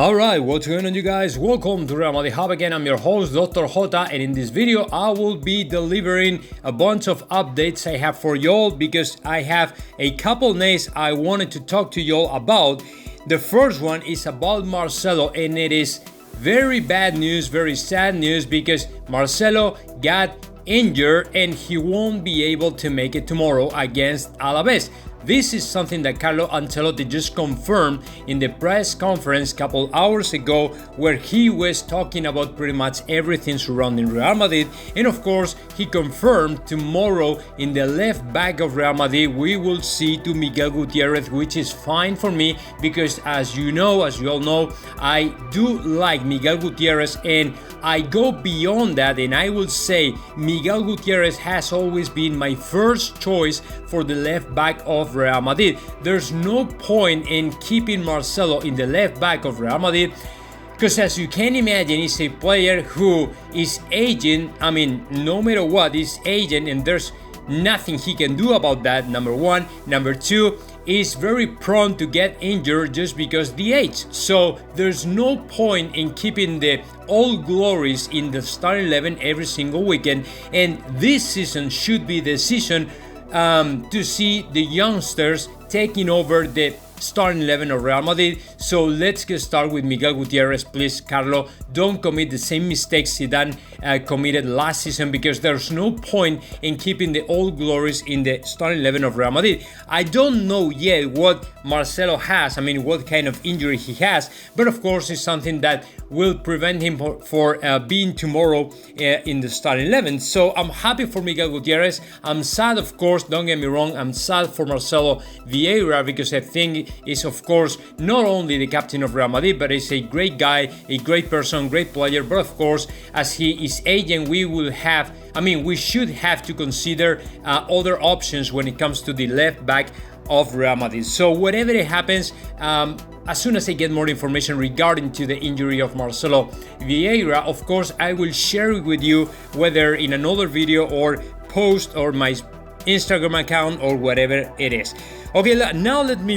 Alright, what's going on, you guys? Welcome to Real-Madrid Hub again. I'm your host, Dr. Jota, and in this video I will be delivering a bunch of updates I have for y'all because I have a couple names I wanted to talk to y'all about. The first one is about Marcelo, and it is very bad news, very sad news, because Marcelo got injured and he won't be able to make it tomorrow against Alaves. This is something that Carlo Ancelotti just confirmed in the press conference a couple hours ago, where he was talking about pretty much everything surrounding Real Madrid. And of course, he confirmed tomorrow in the left back of Real Madrid we will see to Miguel Gutierrez, which is fine for me because as you all know, I do like Miguel Gutierrez, and I go beyond that and I will say Miguel Gutierrez has always been my first choice for the left back of Real Madrid. There's no point in keeping Marcelo in the left back of Real Madrid because, as you can imagine, he's a player who is aging. I mean, no matter what, he's aging and there's nothing he can do about that, number one. Number two, is very prone to get injured just because the age. So there's no point in keeping the old glories in the starting 11 every single weekend, and this season should be the season to see the youngsters taking over the starting 11 of Real Madrid. So let's get started with Miguel Gutierrez. Please, Carlo, don't commit the same mistakes Zidane committed last season, because there's no point in keeping the old glories in the starting 11 of Real Madrid. I don't know yet what Marcelo has, what kind of injury he has, but of course it's something that will prevent him for being tomorrow in the starting 11. So I'm happy for Miguel Gutierrez. I'm sad, of course, don't get me wrong, I'm sad for Marcelo Vieira, because I think is, of course, not only the captain of Real Madrid, but he's a great guy, a great person, great player. But of course, as he is aging, we should have to consider other options when it comes to the left back of Real Madrid. So whatever it happens, as soon as I get more information regarding to the injury of Marcelo Vieira, of course, I will share it with you, whether in another video or post or my Instagram account or whatever it is. Okay, now let me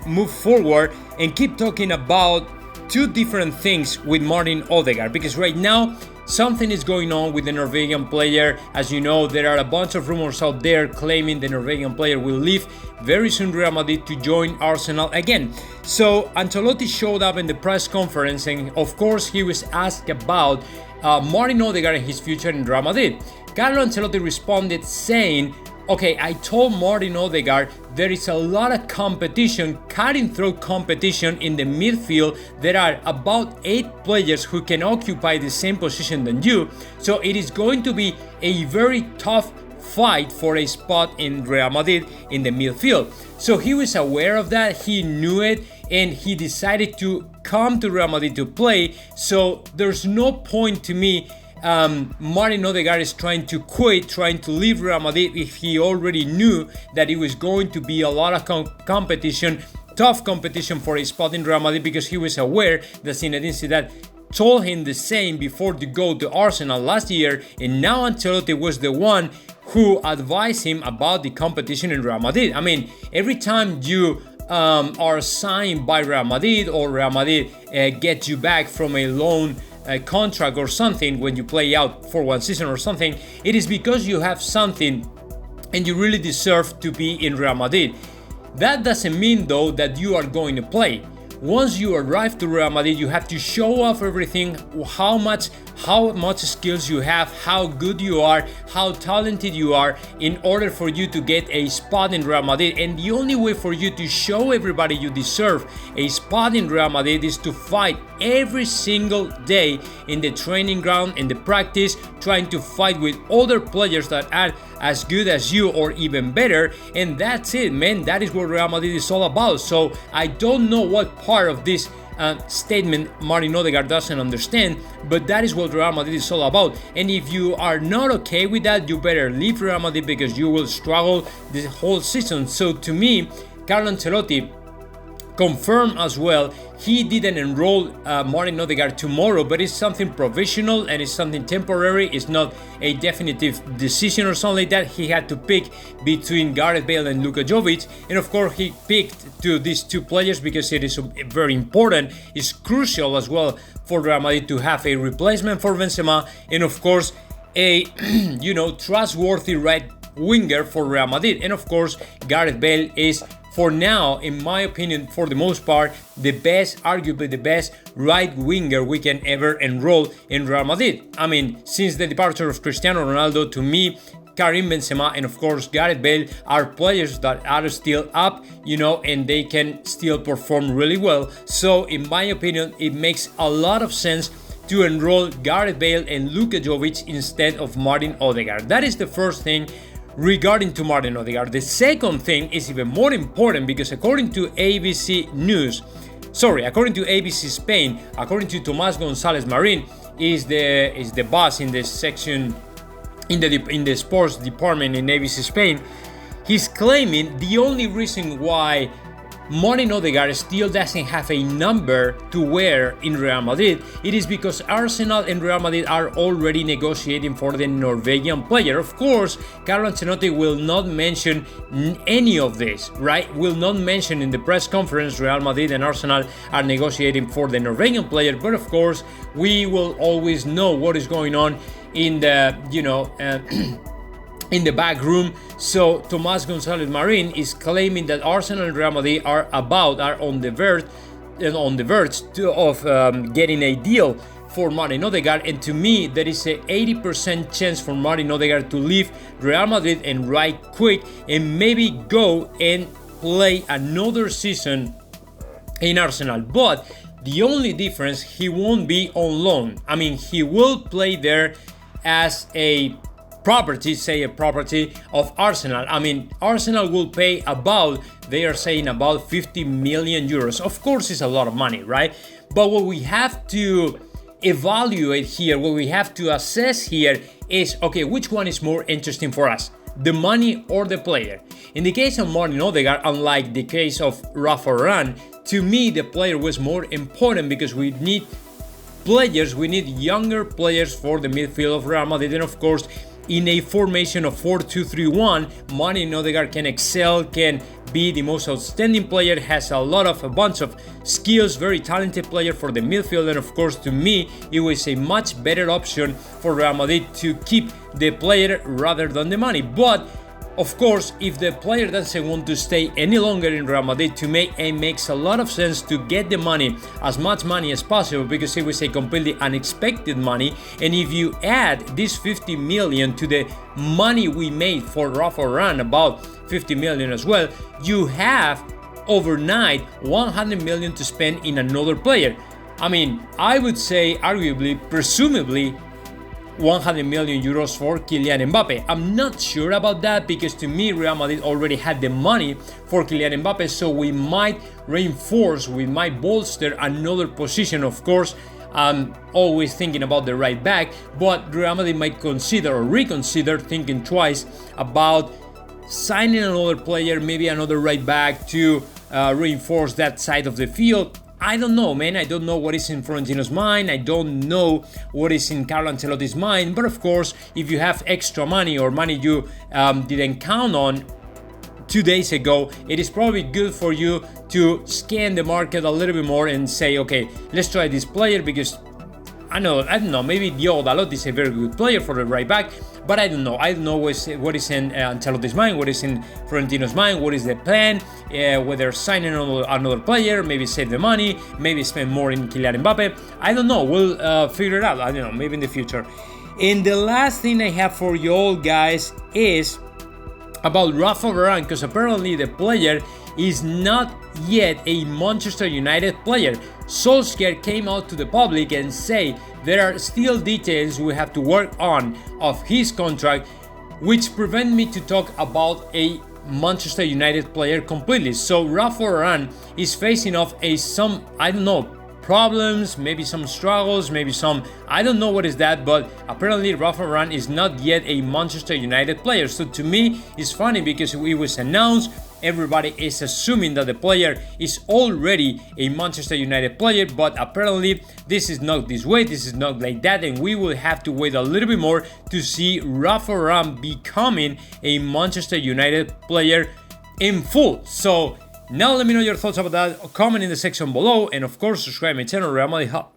move forward and keep talking about two different things with Martin Odegaard, because right now something is going on with the Norwegian player. As you know, there are a bunch of rumors out there claiming the Norwegian player will leave very soon Real Madrid to join Arsenal again. So Ancelotti showed up in the press conference, and of course he was asked about Martin Odegaard and his future in Real Madrid. Carlo Ancelotti responded saying, okay, I told Martin Odegaard there is a lot of competition, cutting-throat competition in the midfield. There are about 8 players who can occupy the same position than you. So it is going to be a very tough fight for a spot in Real Madrid in the midfield. So he was aware of that, he knew it, and he decided to come to Real Madrid to play. So there's no point to me Martin Odegaard is trying to quit, trying to leave Real Madrid, if he already knew that it was going to be a lot of competition, tough competition for a spot in Real Madrid, because he was aware that Zinedine Zidane told him the same before to go to Arsenal last year, and now Ancelotti was the one who advised him about the competition in Real Madrid. Every time you are signed by Real Madrid, or Real Madrid gets you back from a loan contract or something, when you play out for one season or something, it is because you have something and you really deserve to be in Real Madrid. That doesn't mean though that you are going to play. Once you arrive to Real Madrid, you have to show off everything, how much skills you have, how good you are, how talented you are, in order for you to get a spot in Real Madrid. And the only way for you to show everybody you deserve a spot in Real Madrid is to fight every single day in the training ground, in the practice, trying to fight with other players that are as good as you or even better. And that's it, man. That is what Real Madrid is all about. So I don't know what part of this statement Martin Odegaard doesn't understand, but that is what Real Madrid is all about. And if you are not okay with that, you better leave Real Madrid, because you will struggle this whole season. So to me, Carlo Ancelotti confirmed as well. He didn't enroll Martin Odegaard tomorrow, but it's something provisional and it's something temporary. It's not a definitive decision or something like that. He had to pick between Gareth Bale and Luka Jovic, and of course he picked these two players because it is very important. It's crucial as well for Real Madrid to have a replacement for Benzema, and of course a trustworthy right winger for Real Madrid. And of course Gareth Bale is, for now, in my opinion, for the most part, arguably the best right winger we can ever enroll in Real Madrid. I mean, since the departure of Cristiano Ronaldo, to me, Karim Benzema and of course Gareth Bale are players that are still up, and they can still perform really well. So in my opinion, it makes a lot of sense to enroll Gareth Bale and Luka Jovic instead of Martin Odegaard. That is the first thing regarding to Martin Odegaard. The second thing is even more important because according to ABC Spain, according to Tomás González Marín, is the boss in this section in the sports department in ABC Spain. He's claiming the only reason why Martin Odegaard still doesn't have a number to wear in Real Madrid, it is because Arsenal and Real Madrid are already negotiating for the Norwegian player. Of course, Carlo Ancelotti will not mention any of this, right? Will not mention in the press conference Real Madrid and Arsenal are negotiating for the Norwegian player, but of course, we will always know what is going on in the, in the back room. So Tomás González Marín is claiming that Arsenal and Real Madrid are on the verge of getting a deal for Martin Odegaard, and to me there is a 80% chance for Martin Odegaard to leave Real Madrid and right quick and maybe go and play another season in Arsenal. But the only difference, he won't be on loan. I mean, he will play there as a property of Arsenal. I mean, Arsenal will pay they are saying about 50 million euros. Of course, it's a lot of money, right? But what we have to evaluate here, what we have to assess here is, okay, which one is more interesting for us? The money or the player? In the case of Martin Odegaard, unlike the case of Rafa Varane, to me, the player was more important because we need younger players for the midfield of Real Madrid, and of course, in a formation of 4-2-3-1, Martin Odegaard can excel, can be the most outstanding player, has a bunch of skills, very talented player for the midfield, and of course, to me, it was a much better option for Real Madrid to keep the player rather than the money. But of course, if the player doesn't want to stay any longer in Real Madrid, to me, it makes a lot of sense to get the money, as much money as possible, because it was a completely unexpected money. And if you add this 50 million to the money we made for Rafa Varane, about 50 million as well, you have overnight 100 million to spend in another player. I mean, I would say arguably, presumably, 100 million euros for Kylian Mbappe. I'm not sure about that because to me Real Madrid already had the money for Kylian Mbappe, so we might bolster another position. Of course, I'm always thinking about the right back, but Real Madrid might consider or reconsider thinking twice about signing another player, maybe another right back to reinforce that side of the field. I don't know, man. I don't know what is in Florentino's mind. I don't know what is in Carlo Ancelotti's mind. But of course, if you have extra money or money you didn't count on 2 days ago, it is probably good for you to scan the market a little bit more and say, okay, let's try this player because I don't know, maybe Diogo Dalot is a very good player for the right back, but I don't know what is in Ancelotti's mind, what is in Florentino's mind, what is the plan, whether signing another player, maybe save the money, maybe spend more in Kylian Mbappe. I don't know, we'll figure it out, I don't know, maybe in the future. And the last thing I have for you all guys is about Rafa Varane, because apparently the player is not yet a Manchester United player. Solskjaer came out to the public and say there are still details we have to work on of his contract, which prevent me to talk about a Manchester United player completely. So Rafa Varane is facing off problems, maybe some struggles, maybe some, I don't know what is that, but apparently Rafa Varane is not yet a Manchester United player. So to me, it's funny because it was announced everybody is assuming that the player is already a Manchester United player, but apparently this is not this way, this is not like that, and we will have to wait a little bit more to see Rafa Varane becoming a Manchester United player in full. So now let me know your thoughts about that, comment in the section below, and of course subscribe my channel, Real Madrid Hub.